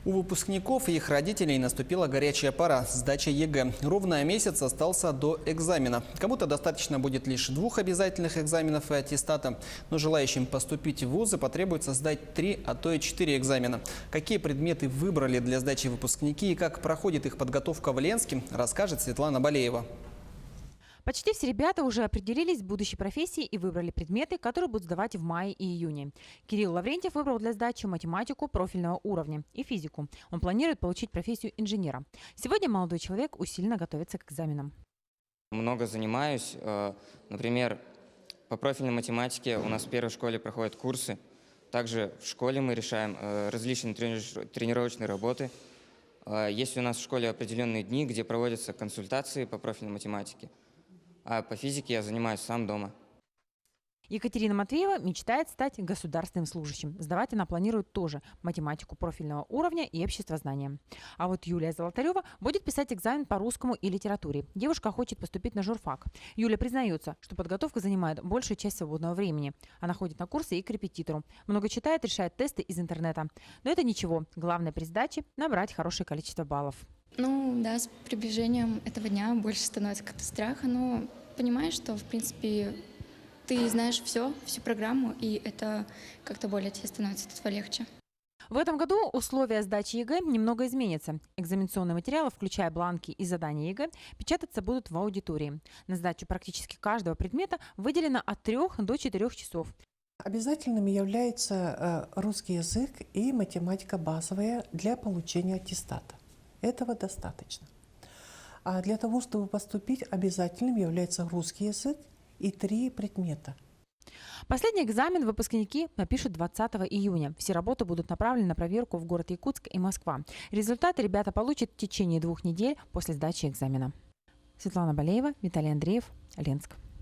У выпускников и их родителей наступила горячая пора – сдача ЕГЭ. Ровно месяц остался до экзамена. Кому-то достаточно будет лишь 2 обязательных экзаменов и аттестата, но желающим поступить в вузы потребуется сдать 3, а то и 4 экзамена. Какие предметы выбрали для сдачи выпускники и как проходит их подготовка в Ленске, расскажет Светлана Балеева. Почти все ребята уже определились с будущей профессией и выбрали предметы, которые будут сдавать в мае и июне. Кирилл Лаврентьев выбрал для сдачи математику профильного уровня и физику. Он планирует получить профессию инженера. Сегодня молодой человек усиленно готовится к экзаменам. Много занимаюсь. Например, по профильной математике у нас в первой школе проходят курсы. Также в школе мы решаем различные тренировочные работы. Есть у нас в школе определенные дни, где проводятся консультации по профильной математике. А по физике я занимаюсь сам дома. Екатерина Матвеева мечтает стать государственным служащим. Сдавать она планирует тоже математику профильного уровня и обществознание. А вот Юлия Золотарева будет писать экзамен по русскому и литературе. Девушка хочет поступить на журфак. Юля признается, что подготовка занимает большую часть свободного времени. Она ходит на курсы и к репетитору. Много читает, решает тесты из интернета. Но это ничего. Главное при сдаче – набрать хорошее количество баллов. Ну да, с приближением этого дня больше становится как-то страха, но понимаешь, что в принципе ты знаешь всю программу, и это как-то более тебе становится от этого легче. В этом году условия сдачи ЕГЭ немного изменятся. Экзаменационные материалы, включая бланки и задания ЕГЭ, печататься будут в аудитории. На сдачу практически каждого предмета выделено от 3 до 4 часов. Обязательным является русский язык и математика базовая для получения аттестата. Этого достаточно. А для того, чтобы поступить, обязательным является русский язык и 3 предмета. Последний экзамен выпускники напишут 20 июня. Все работы будут направлены на проверку в город Якутск и Москва. Результаты ребята получат в течение 2 недель после сдачи экзамена. Светлана Балеева, Виталий Андреев, Ленск.